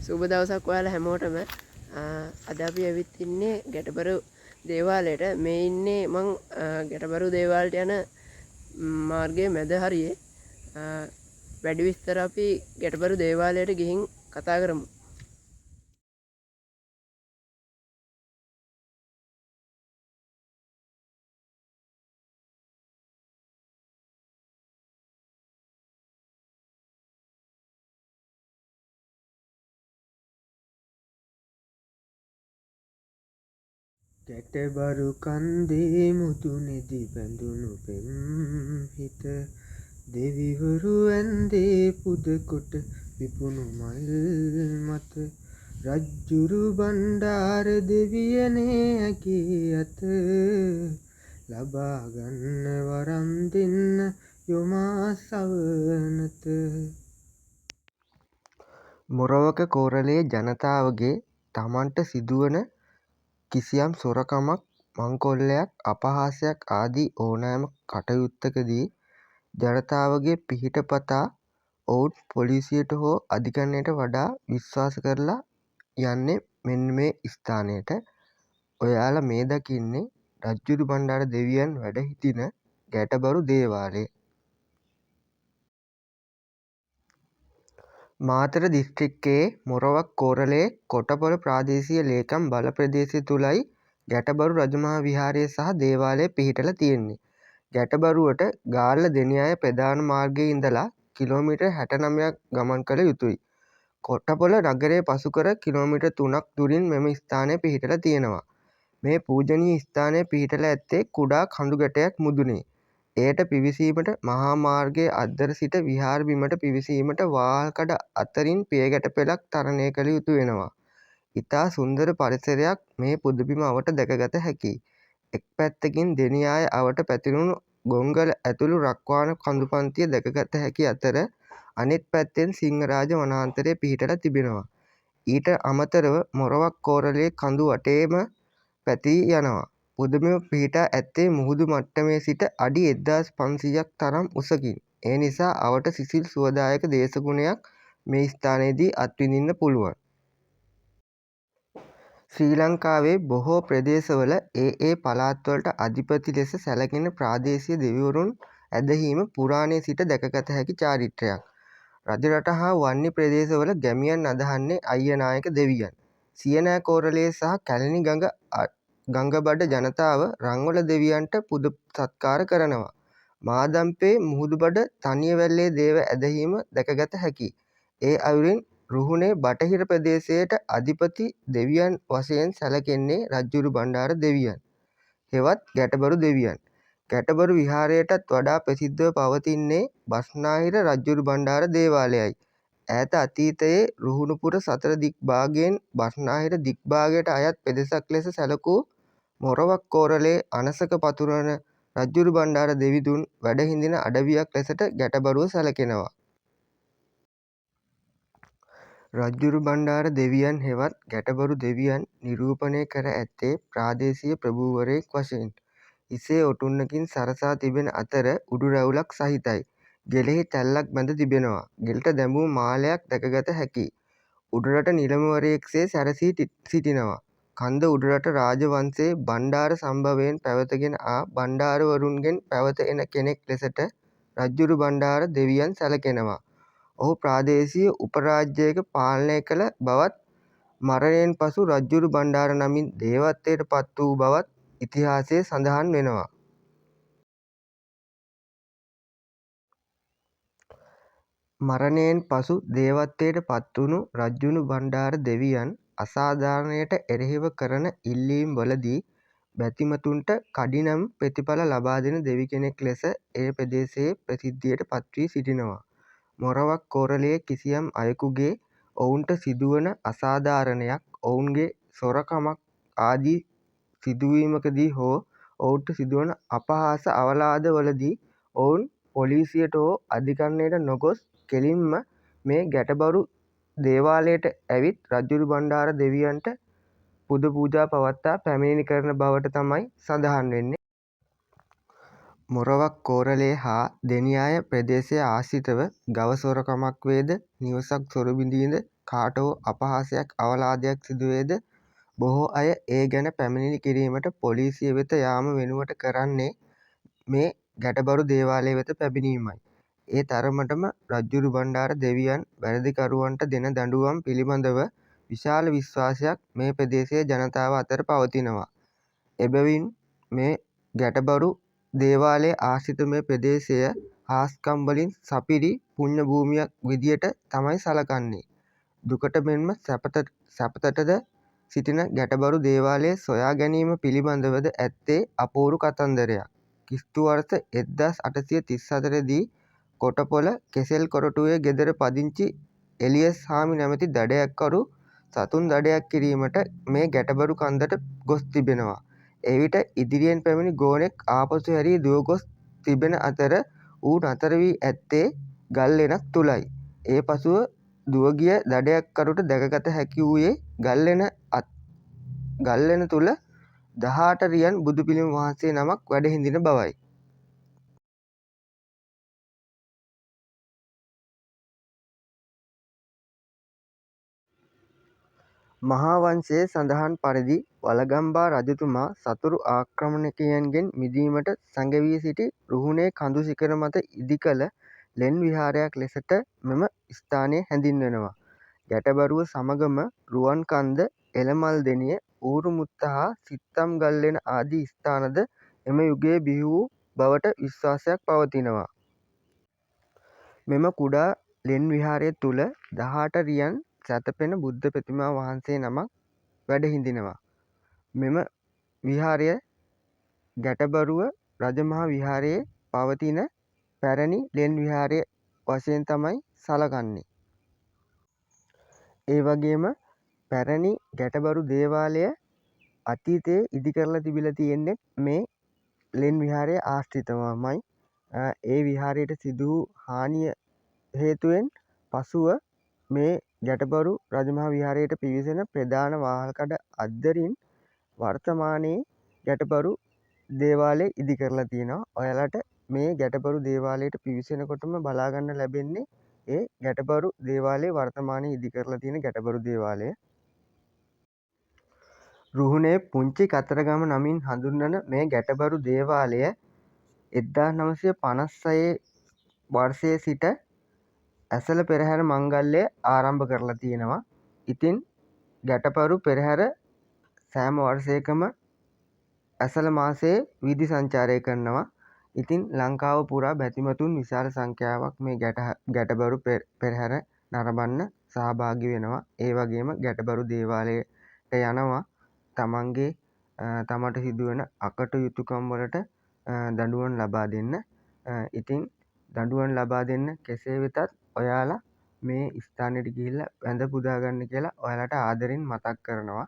සුබ දවසක් ඔයාලා හැමෝටම. අද අපි ඇවිත් ඉන්නේ ගැටබරු දේවාලයට. මේ ඉන්නේ මං ගැටබරු දේවාලයට යන මාර්ගයේ මැද හරියේ. වැඩි විස්තර අපි ගැටබරු දේවාලයට ගිහින් කතා කරමු. ගැටබරු කන්දේ මුදුනේදි බැඳුණු පෙම්හිත දෙවිවරු ඇන්දේ පුදකොට විපුණු මල් මත රජ්ජුරු බණ්ඩාර දෙවියනේ ඇගේ අත ලබා ගන්න වරම් දෙන්න යොමා සවනත. මොරවක කෝරළේ ජනතාවගේ තමන්ට සිදුවන කිසියම් සොරකමක් මංකොල්ලයක් අපහාසයක් ආදී ඕනෑම කටයුත්තකදී ජනතාවගේ පිහිට පතා ඔවුන් පොලිසියට හෝ අධිකරණයට වඩා විශ්වාස කරලා යන්නේ මෙන්න මේ ස්ථානයට. ඔයාලා මේ දකින්නේ රජ්ජුරු බණ්ඩාර දෙවියන් වැඩ සිටින ගැටබරු දේවාලය. මාතර දිස්ත්‍රික්කයේ මොරවක් කෝරළේ කොටපොළ ප්‍රාදේශීය ලේකම් බල ප්‍රදේශය තුලයි ගැටබරු රජමහා විහාරය සහ දේවාලය පිහිටලා තියෙන්නේ. ගැටබරුවට ගාල්ල දෙනියාය ප්‍රධාන මාර්ගයේ ඉඳලා කිලෝමීටර් 69ක් ගමන් කළ යුතුයි. කොටපොළ නගරය පසුකර කිලෝමීටර් 3ක් දුරින් මෙම ස්ථානය පිහිටලා තියෙනවා. මේ පූජනීය ස්ථානය පිහිටලා ඇත්තේ කුඩා කඳු ගැටයක් මුදුනේ. එයට පිවිසීමට මහා මාර්ගයේ අද්දර සිට විහාර බිමට පිවිසීමට වාහල්කඩ අතරින් පියගැට පෙළක් තරණය කළ යුතු වෙනවා. ඉතා සුන්දර පරිසරයක් මේ පුදබිම අවට දැකගත හැකියි. එක් පැත්තකින් දෙනියාය අවට පැතිරුණු ගොංගල ඇතුළු රක්වාන කඳුපන්තිය දැකගත හැකි අතර අනෙත් පැත්තෙන් සිංහරාජ වනාන්තරය පිහිටලා තිබෙනවා. ඊට අමතරව මොරවක් කෝරළේ කඳු වටේම පැතිරී යනවා. පුදබිම පිහිටා ඇත්තේ මුහුදු මට්ටමේ සිට අඩි 1500ක් තරම් උසකින්. ඒ නිසා අවට සිසිල් සුවදායක දේශගුණයක් මේ ස්ථානයේදී අත්විඳින්න පුළුවන්. ශ්‍රී ලංකාවේ බොහෝ ප්‍රදේශවල ඒ පළාත්වලට අධිපති ලෙස සැලකෙන ප්‍රාදේශීය දෙවිවරුන් ඇදහීම පුරාණයේ සිට දැකගත හැකි චාරිත්‍රයක්. රජරට හා වන්නි ප්‍රදේශවල ගැමියන් අදහන්නේ අයියනායක දෙවියන්. සියනෑ කෝරළේ සහ කැලණි ගඟබඩ ජනතාව රංවල දෙවියන්ට පුද සත්කාර කරනවා. මාදම්පේ මුහුදුබඩ තනියවැල්ලේ දේව ඇදහීම දැකගත හැකියි. ඒ අයුරින් රුහුණේ බටහිර ප්‍රදේශයට අධිපති දෙවියන් වශයෙන් සැලකෙන්නේ රජ්ජුරු බණ්ඩාර දෙවියන් හෙවත් ගැටබරු දෙවියන්. ගැටබරු විහාරයටත් වඩා ප්‍රසිද්ධව පවතින්නේ බස්නාහිර රජ්ජුරු බණ්ඩාර දේවාලයයි. ඈත අතීතයේ රුහුණුපුර සතර දිග්භාගයෙන් බස්නාහිර දිග්භාගයට අයත් පෙදෙසක් ලෙස සැලකූ මොරවක් කෝරළේ අනසක පතුරවන රජ්ජුරු බණ්ඩාර දෙවිඳුන් වැඩ හිඳින අඩවියක් ලෙසට ගැටබරුව සැලකෙනවා. රජ්ජුරු බණ්ඩාර දෙවියන් හෙවත් ගැටබරු දෙවියන් නිරූපණය කර ඇත්තේ ප්‍රාදේශීය ප්‍රභූවරයෙක් වශයෙන්. හිසේ ඔටුන්නකින් සරසා තිබෙන අතර උඩු රැවුලක් සහිතයි. ගෙලෙහි තැල්ලක් බැඳ තිබෙනවා. ගෙලට දැමූ මාලයක් දැකගත හැකියි. උඩරට නිලමවරයෙක් සේ සැරසී සිටිනවා. කන්ද උඩරට රාජවංශයේ බණ්ඩාර සම්භවයෙන් පැවතගෙන ආ බණ්ඩාරවරුන්ගෙන් පැවත එන කෙනෙක් ලෙසට රජ්ජුරු බණ්ඩාර දෙවියන් සැලකෙනවා. ඔහු ප්‍රාදේශීය උපරාජ්‍යයක පාලනය කළ බවත් මරණයෙන් පසු රජ්ජුරු බණ්ඩාර නමින් දේවත්වයට පත් වූ බවත් ඉතිහාසයේ සඳහන් වෙනවා. මරණයෙන් පසු දේවත්වයට පත්වුණු රජ්ජුරු බණ්ඩාර දෙවියන් අසාධාරණයට එරෙහිව කරන ඉල්ලීම් වලදී බැතිමතුන්ට කඩිනම් ප්‍රතිඵල ලබා දෙන දෙවි කෙනෙක් ලෙස එය ප්‍රදේශයේ ප්‍රසිද්ධියට පත්වී සිටිනවා. මොරවක් කෝරළයේ කිසියම් අයෙකුගේ ඔවුන්ට සිදුවන අසාධාරණයක් ඔවුන්ගේ සොරකමක් ආදී සිදුවීමකදී හෝ ඔවුන්ට සිදුවන අපහාස අවලාද වලදී ඔවුන් පොලිසියට හෝ අධිකරණයට නොගොස් කෙළින්ම මේ ගැටබරු දේවාලයට ඇවිත් රජ්ජුරු බණ්ඩාර දෙවියන්ට පුද පූජා පවත්වා පැමිණිලි කරන බවට තමයි සඳහන් වෙන්නේ. මොරවක් කෝරළේ හා දෙනියාය ප්‍රදේශය ආශ්‍රිතව ගව සොරකමක් වේද නිවසක් සොර බිඳීද කාට හෝ අපහාසයක් අවලාදයක් සිදුවේද බොහෝ අය ඒ ගැන පැමිණිලි කිරීමට පොලිසිය වෙත යාම වෙනුවට කරන්නේ මේ ගැටබරු දේවාලය වෙත පැමිණීමයි. ඒ තරමටම රජ්ජුරු බණ්ඩාර දෙවියන් වැරදිකරුවන්ට දෙන දඬුවම් පිළිබඳව විශාල විශ්වාසයක් මේ ප්‍රදේශයේ ජනතාව අතර පවතිනවා. එබැවින් මේ ගැටබරු දේවාලයේ ආශ්‍රිත මේ ප්‍රදේශය හාස්කම් වලින් සපිරි පුණ්‍ය භූමියක් විදියට තමයි සලකන්නේ. දුකට මෙන්ම සැපතටද සිටින ගැටබරු දේවාලය සොයා ගැනීම පිළිබඳවද ඇත්තේ අපූරු කතන්දරයක්. ක්‍රි.ව. 1834 දී කොටපොළ කෙසෙල් කොරටුවේ ගෙදර පදිංචි එලියස් හාමි නැමැති දඩයක්කරු සතුන් දඩයම් කිරීමට මේ ගැටබරු කන්දට ගොස් තිබෙනවා. එවිට ඉදිරියෙන් පැමිණි ගෝනෙක් ආපසු හැරී දුවගොස් තිබෙන අතර ඌ නතර වී ඇත්තේ ගල් ලෙනක් තුලයි. ඒ පසුව දුවගිය දඩයක්කරුට දැකගත හැකි වූයේ ගල් ලෙන තුල 18 රියන් බුදුපිළිම වහන්සේ නමක් වැඩ හිඳින බවයි. මහාවංශයේ සඳහන් පරිදි වළගම්බා රජතුමා සතුරු ආක්‍රමණිකයන්ගෙන් මිදීමට සැඟවී සිටි රුහුණේ කඳු සිඛර මත ඉදිකළ ලෙන් විහාරයක් ලෙසට මෙම ස්ථානය හැඳින්වෙනවා. ගැටබරුව සමගම රුවන්කන්ද, එළමල්දෙණිය, ඌරුමුත්ත හා සිත්තම් ගල්ලෙන ආදී ස්ථානද එම යුගයේ බිහි වූ බවට විශ්වාසයක් පවතිනවා. මෙම කුඩා ලෙන් විහාරය තුළ 18 රියන් සැතපෙන බුද්ධ ප්‍රතිමා වහන්සේ නමක් වැඩ හිඳිනවා. මෙම විහාරය ගැටබරුව රජමහා විහාරයේ පවතින පැරැණි ලෙන් විහාරය වශයෙන් තමයි සලකන්නේ. ඒ වගේම පැරැණි ගැටබරු දේවාලය අතීතයේ ඉදිකරලා තිබිලා තියෙන්නේ මේ ලෙන් විහාරය ආශ්‍රිතවමයි. ඒ විහාරයට සිදු වූ හානිය හේතුවෙන් පසුව මේ ගැටබරු රජමහා විහාරයට පිවිසෙන ප්‍රධාන වාහල්කඩ අද්දරින් වර්තමානයේ ගැටබරු දේවාලය ඉදිකරලා තියෙනවා. ඔයාලට මේ ගැටබරු දේවාලයට පිවිසෙනකොටම බලා ගන්න ලැබෙන්නේ ඒ ගැටබරු දේවාලයේ වර්තමානයේ ඉදිකරලා තියෙන ගැටබරු දේවාලය. රුහුණේ පුංචි කතරගම නමින් හඳුන්වන මේ ගැටබරු දේවාලය 1956 වර්ෂයේ සිට ඇසළ පෙරහර මංගල්‍යය ආරම්භ කරලා තියෙනවා. ඉතින් ගැටබරු පෙරහර සෑම වර්ෂයකම ඇසළ මාසයේ වීදි සංචාරය කරනවා. ඉතින් ලංකාව පුරා බැතිමතුන් විශාල සංඛ්‍යාවක් මේ ගැටබරු පෙරහර නරඹන්න සහභාගී වෙනවා. ඒ වගේම ගැටබරු දේවාලයට යනවා තමන්ට සිදුවන අකටයුතුකම් වලට දඬුවම් ලබා දෙන්න. ඉතින් දඬුවම් ලබා දෙන්න කෙසේ වෙතත් ඔයාලා මේ ස්ථානෙට ගිහිල්ලා වැඳ පුදා ගන්න කියලා ඔයාලට ආදරෙන් මතක් කරනවා.